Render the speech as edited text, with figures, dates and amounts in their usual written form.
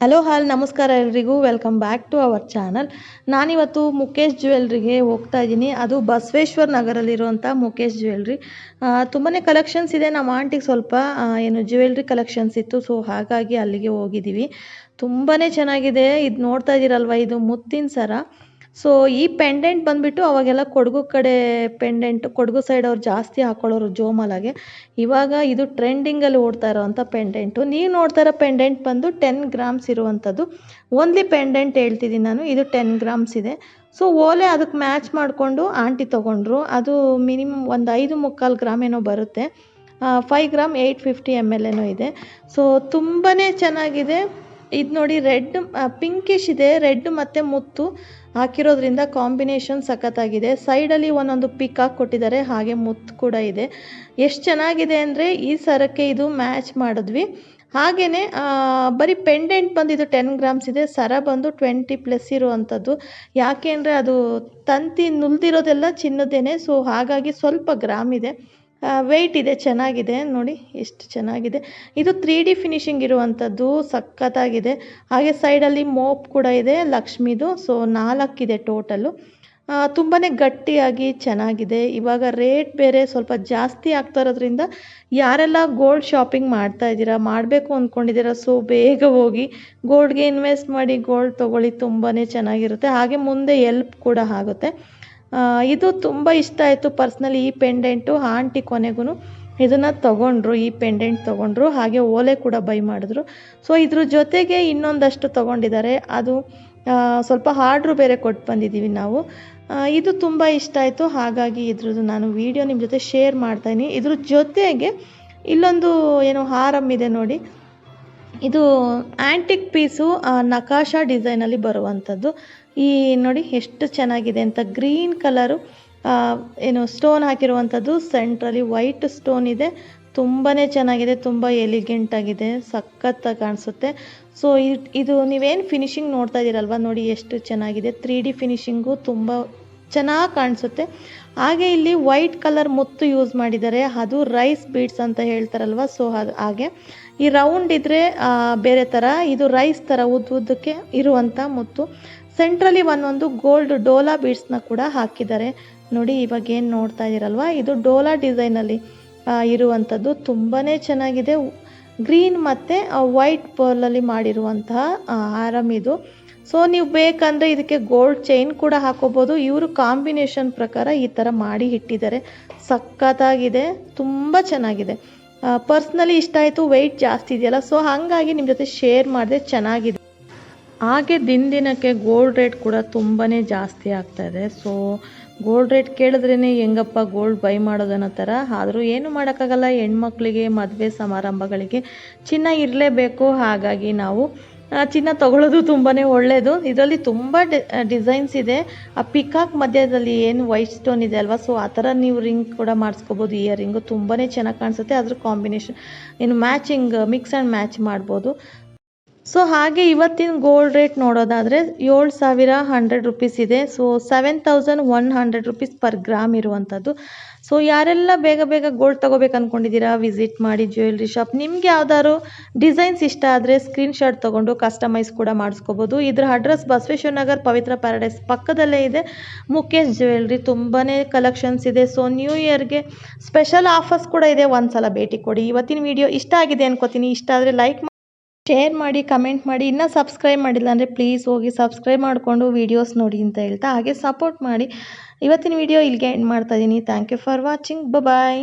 Hello ನಮಸ್ಕಾರ ಎಲ್ರಿಗೂ welcome back to our channel. ನಾನಿವತ್ತು ಮುಖೇಶ್ ಜ್ಯುವೆಲ್ರಿಗೆ ಹೋಗ್ತಾ ಇದ್ದೀನಿ. ಅದು ಬಸವೇಶ್ವರ ನಗರಲ್ಲಿರುವಂಥ ಮುಖೇಶ್ ಜ್ಯುವೆಲ್ರಿ. ತುಂಬಾ ಕಲೆಕ್ಷನ್ಸ್ ಇದೆ. ನಮ್ಮ ಆಂಟಿಗೆ ಸ್ವಲ್ಪ ಜ್ಯುವೆಲ್ರಿ ಕಲೆಕ್ಷನ್ಸ್ ಇತ್ತು, ಸೊ ಹಾಗಾಗಿ ಅಲ್ಲಿಗೆ ಹೋಗಿದ್ದೀವಿ. ತುಂಬಾ ಚೆನ್ನಾಗಿದೆ. ಇದು ನೋಡ್ತಾ ಇದ್ದೀರಲ್ವ, ಇದು ಮುತ್ತಿನ ಸರ. ಸೊ ಈ ಪೆಂಡೆಂಟ್ ಬಂದುಬಿಟ್ಟು ಅವಾಗೆಲ್ಲ ಕೊಡಗು ಕಡೆ ಪೆಂಡೆಂಟ್, ಕೊಡಗು ಸೈಡ್ ಅವ್ರು ಜಾಸ್ತಿ ಹಾಕೊಳ್ಳೋರು ಜೋಮಾಲಾಗೆ. ಇವಾಗ ಇದು ಟ್ರೆಂಡಿಂಗಲ್ಲಿ ಓಡ್ತಾ ಇರೋವಂಥ ಪೆಂಡೆಂಟು. ನೀವು ನೋಡ್ತಾ ಇರೋ ಪೆಂಡೆಂಟ್ ಬಂದು 10 ಗ್ರಾಮ್ಸ್ ಇರುವಂಥದ್ದು. ಓನ್ಲಿ ಪೆಂಡೆಂಟ್ ಹೇಳ್ತಿದ್ದೀನಿ ನಾನು, ಇದು 10 ಗ್ರಾಮ್ಸ್ ಇದೆ. ಸೊ ಓಲೆ ಅದಕ್ಕೆ ಮ್ಯಾಚ್ ಮಾಡಿಕೊಂಡು ಆಂಟಿ ತೊಗೊಂಡ್ರು. ಅದು ಮಿನಿಮಮ್ ಒಂದು 5.25 ಗ್ರಾಮ್ ಏನೋ ಬರುತ್ತೆ. 5 ಗ್ರಾಮ್ 850 ml ಏನೋ ಇದೆ. ಸೊ ತುಂಬಾ ಚೆನ್ನಾಗಿದೆ. ಇದು ನೋಡಿ, ರೆಡ್ ಪಿಂಕಿಶ್ ಇದೆ, ರೆಡ್ ಮತ್ತು ಮುತ್ತು ಹಾಕಿರೋದ್ರಿಂದ ಕಾಂಬಿನೇಷನ್ ಸಖತ್ತಾಗಿದೆ. ಸೈಡಲ್ಲಿ ಒಂದೊಂದು ಪಿಕಾಕ್ ಕೊಟ್ಟಿದ್ದಾರೆ, ಹಾಗೆ ಮುತ್ತು ಕೂಡ ಇದೆ. ಎಷ್ಟು ಚೆನ್ನಾಗಿದೆ ಅಂದರೆ ಈ ಸರಕ್ಕೆ ಇದು ಮ್ಯಾಚ್ ಮಾಡಿದ್ವಿ. ಹಾಗೆಯೇ ಬರೀ ಪೆಂಡೆಂಟ್ ಬಂದು ಇದು 10 ಗ್ರಾಮ್ಸ್ ಇದೆ, ಸರ ಬಂದು 20+ ಇರುವಂಥದ್ದು. ಯಾಕೆ ಅಂದರೆ ಅದು ತಂತಿ ನುಲ್ದಿರೋದೆಲ್ಲ ಚಿನ್ನದೇನೆ, ಸೊ ಹಾಗಾಗಿ ಸ್ವಲ್ಪ ಗ್ರಾಮ್ ಇದೆ. ವೆಯ್ಟ್ ಇದೆ, ಚೆನ್ನಾಗಿದೆ ನೋಡಿ ಎಷ್ಟು ಚೆನ್ನಾಗಿದೆ. ಇದು 3D ಫಿನಿಶಿಂಗ್ ಇರುವಂಥದ್ದು, ಸಖತ್ತಾಗಿದೆ. ಹಾಗೆ ಸೈಡಲ್ಲಿ ಮೋಪ್ ಕೂಡ ಇದೆ ಲಕ್ಷ್ಮಿದು. ಸೊ 4 ಇದೆ ಟೋಟಲ್ಲು. ತುಂಬಾ ಗಟ್ಟಿಯಾಗಿ ಚೆನ್ನಾಗಿದೆ. ಇವಾಗ ರೇಟ್ ಬೇರೆ ಸ್ವಲ್ಪ ಜಾಸ್ತಿ ಆಗ್ತಾ ಇರೋದ್ರಿಂದ ಯಾರೆಲ್ಲ ಗೋಲ್ಡ್ ಶಾಪಿಂಗ್ ಮಾಡ್ತಾ ಇದ್ದೀರಾ, ಮಾಡಬೇಕು ಅಂದ್ಕೊಂಡಿದ್ದೀರಾ, ಸೊ ಬೇಗ ಹೋಗಿ ಗೋಲ್ಡ್ಗೆ ಇನ್ವೆಸ್ಟ್ ಮಾಡಿ ಗೋಲ್ಡ್ ತೊಗೊಳ್ಳಿ. ತುಂಬಾ ಚೆನ್ನಾಗಿರುತ್ತೆ. ಹಾಗೆ ಮುಂದೆ ಎಲ್ಪ್ ಕೂಡ ಆಗುತ್ತೆ. ಇದು ತುಂಬ ಇಷ್ಟ ಆಯಿತು ಪರ್ಸ್ನಲಿ ಈ ಪೆಂಡೆಂಟು. ಆಂಟಿ ಕೊನೆಗೂ ಇದನ್ನು ತೊಗೊಂಡ್ರು, ಈ ಪೆಂಡೆಂಟ್ ತೊಗೊಂಡ್ರು. ಹಾಗೆ ಓಲೆ ಕೂಡ ಬೈ ಮಾಡಿದ್ರು. ಸೊ ಇದ್ರ ಜೊತೆಗೆ ಇನ್ನೊಂದಷ್ಟು ತೊಗೊಂಡಿದ್ದಾರೆ. ಅದು ಸ್ವಲ್ಪ ಆರ್ಡ್ರು ಬೇರೆ ಕೊಟ್ಟು ಬಂದಿದ್ದೀವಿ ನಾವು. ಇದು ತುಂಬ ಇಷ್ಟ ಆಯಿತು, ಹಾಗಾಗಿ ಇದ್ರದ್ದು ನಾನು ವಿಡಿಯೋ ನಿಮ್ಮ ಜೊತೆ ಶೇರ್ ಮಾಡ್ತಾಯಿದ್ದೀನಿ. ಇದ್ರ ಜೊತೆಗೆ ಇಲ್ಲೊಂದು ಹಾರಮ್ ಇದೆ ನೋಡಿ. ಇದು ಆ್ಯಂಟಿಕ್ ಪೀಸು, ನಕಾಶಾ ಡಿಸೈನಲ್ಲಿ ಬರುವಂಥದ್ದು. ಈ ನೋಡಿ ಎಷ್ಟು ಚೆನ್ನಾಗಿದೆ ಅಂತ. ಗ್ರೀನ್ ಕಲರು ಸ್ಟೋನ್ ಹಾಕಿರುವಂಥದ್ದು, ಸೆಂಟ್ರಲ್ಲಿ ವೈಟ್ ಸ್ಟೋನ್ ಇದೆ. ತುಂಬಾ ಚೆನ್ನಾಗಿದೆ, ತುಂಬ ಎಲಿಗೆಂಟ್ ಆಗಿದೆ, ಸಖತ್ತಾಗಿ ಕಾಣಿಸುತ್ತೆ. ಸೊ ಇದು ನೀವೇನು ಫಿನಿಶಿಂಗ್ ನೋಡ್ತಾ ಇದ್ದೀರಲ್ವ, ನೋಡಿ ಎಷ್ಟು ಚೆನ್ನಾಗಿದೆ. 3D ಫಿನಿಶಿಂಗು ತುಂಬ ಚೆನ್ನಾಗಿ ಕಾಣಿಸುತ್ತೆ. ಹಾಗೆ ಇಲ್ಲಿ ವೈಟ್ ಕಲರ್ ಮುತ್ತು ಯೂಸ್ ಮಾಡಿದ್ದಾರೆ, ಅದು ರೈಸ್ ಬೀಡ್ಸ್ ಅಂತ ಹೇಳ್ತಾರಲ್ವ. ಸೊ ಹಾಗೆ ಈ ರೌಂಡ್ ಇದ್ದರೆ ಬೇರೆ ಥರ, ಇದು ರೈಸ್ ಥರ ಉದ್ದಕ್ಕೆ ಇರುವಂಥ ಮುತ್ತು. ಸೆಂಟ್ರಲ್ಲಿ ಒಂದೊಂದು ಗೋಲ್ಡ್ ಡೋಲಾ ಬೀಡ್ಸ್ನ ಕೂಡ ಹಾಕಿದ್ದಾರೆ ನೋಡಿ. ಇವಾಗ ಏನು ನೋಡ್ತಾ ಇದ್ದೀರಲ್ವ, ಇದು ಡೋಲಾ ಡಿಸೈನಲ್ಲಿ ಇರುವಂಥದ್ದು. ತುಂಬಾ ಚೆನ್ನಾಗಿದೆ. ಗ್ರೀನ್ ಮತ್ತು ವೈಟ್ ಪರ್ಲಲ್ಲಿ ಮಾಡಿರುವಂತಹ ಹಾರಮ್ ಇದು. ಸೊ ನೀವು ಬೇಕಂದರೆ ಇದಕ್ಕೆ ಗೋಲ್ಡ್ ಚೈನ್ ಕೂಡ ಹಾಕೋಬೋದು. ಇವರು ಕಾಂಬಿನೇಷನ್ ಪ್ರಕಾರ ಈ ಥರ ಮಾಡಿ ಇಟ್ಟಿದ್ದಾರೆ. ಸಖತ್ತಾಗಿದೆ, ತುಂಬ ಚೆನ್ನಾಗಿದೆ. ಪರ್ಸ್ನಲಿ ಇಷ್ಟ ಆಯಿತು. ವೆಯ್ಟ್ ಜಾಸ್ತಿ ಇದೆಯಲ್ಲ, ಸೊ ಹಾಗಾಗಿ ನಿಮ್ಮ ಜೊತೆ ಶೇರ್ ಮಾಡಿದೆ, ಚೆನ್ನಾಗಿದೆ. ಹಾಗೆ ದಿನಕ್ಕೆ ಗೋಲ್ಡ್ ರೇಟ್ ಕೂಡ ತುಂಬಾ ಜಾಸ್ತಿ ಆಗ್ತಾಯಿದೆ. ಸೊ ಗೋಲ್ಡ್ ರೇಟ್ ಕೇಳಿದ್ರೇ ಹೆಂಗಪ್ಪ ಗೋಲ್ಡ್ ಬೈ ಮಾಡೋದನ್ನೋ ಥರ. ಆದರೂ ಏನು ಮಾಡೋಕ್ಕಾಗಲ್ಲ, ಹೆಣ್ಮಕ್ಳಿಗೆ ಮದುವೆ ಸಮಾರಂಭಗಳಿಗೆ ಚಿನ್ನ ಇರಲೇಬೇಕು. ಹಾಗಾಗಿ ನಾವು ಚಿನ್ನ ತೊಗೊಳ್ಳೋದು ತುಂಬಾ ಒಳ್ಳೆಯದು. ಇದರಲ್ಲಿ ತುಂಬ ಡಿಸೈನ್ಸ್ ಇದೆ. ಆ ಪಿಕಾಕ್ ಮಧ್ಯದಲ್ಲಿ ಏನು ವೈಟ್ ಸ್ಟೋನ್ ಇದೆ ಅಲ್ವಾ, ಸೊ ಆ ಥರ ನೀವು ರಿಂಗ್ ಕೂಡ ಮಾಡಿಸ್ಕೋಬೋದು. ಇಯರಿಂಗು ತುಂಬಾ ಚೆನ್ನಾಗಿ ಕಾಣಿಸುತ್ತೆ. ಅದ್ರ combination matching, mix and match ಮಾಡ್ಬೋದು. ಸೊ ಹಾಗೆ ಇವತ್ತಿನ ಗೋಲ್ಡ್ ರೇಟ್ ನೋಡೋದಾದರೆ 7,100 ರೂಪೀಸ್ ಇದೆ. ಸೊ 7,100 ರೂಪೀಸ್ ಪರ್ ಗ್ರಾಮ್ ಇರುವಂಥದ್ದು. ಸೊ ಯಾರೆಲ್ಲ ಬೇಗ ಗೋಲ್ಡ್ ತೊಗೋಬೇಕು ಅಂದ್ಕೊಂಡಿದ್ದೀರಾ, ವಿಸಿಟ್ ಮಾಡಿ ಜ್ಯುವೆಲ್ರಿ ಶಾಪ್. ನಿಮ್ಗೆ ಯಾವ್ದಾದ್ರು ಡಿಸೈನ್ಸ್ ಇಷ್ಟ ಆದರೆ ಸ್ಕ್ರೀನ್ಶಾಟ್ ತೊಗೊಂಡು ಕಸ್ಟಮೈಸ್ ಕೂಡ ಮಾಡಿಸ್ಕೋಬೋದು. ಇದರ ಅಡ್ರೆಸ್ ಬಸವೇಶ್ವರ ನಗರ್ ಪವಿತ್ರ ಪ್ಯಾರಡೈಸ್ ಪಕ್ಕದಲ್ಲೇ ಇದೆ ಮುಖೇಶ್ ಜ್ಯುವೆಲ್ರಿ. ತುಂಬಾ ಕಲೆಕ್ಷನ್ಸ್ ಇದೆ. ಸೊ ನ್ಯೂ ಇಯರ್ಗೆ ಸ್ಪೆಷಲ್ ಆಫರ್ಸ್ ಕೂಡ ಇದೆ, ಒಂದ್ಸಲ ಭೇಟಿ ಕೊಡಿ. ಇವತ್ತಿನ ವಿಡಿಯೋ ಇಷ್ಟ ಆಗಿದೆ ಅನ್ಕೋತೀನಿ. ಇಷ್ಟ ಆದರೆ ಲೈಕ್ ಮಾಡಿ, ಶೇರ್ ಮಾಡಿ, ಕಮೆಂಟ್ ಮಾಡಿ. ಇನ್ನೂ ಸಬ್ಸ್ಕ್ರೈಬ್ ಮಾಡಿಲ್ಲ ಅಂದರೆ ಪ್ಲೀಸ್ ಹೋಗಿ ಸಬ್ಸ್ಕ್ರೈಬ್ ಮಾಡಿಕೊಂಡು ವೀಡಿಯೋಸ್ ನೋಡಿ ಅಂತ ಹೇಳ್ತಾ, ಹಾಗೆ ಸಪೋರ್ಟ್ ಮಾಡಿ. ಇವತ್ತಿನ ವಿಡಿಯೋ ಇಲ್ಲಿಗೆ ಎಂಡ್ ಮಾಡ್ತಾ ಇದ್ದೀನಿ. Thank you for watching. Bye.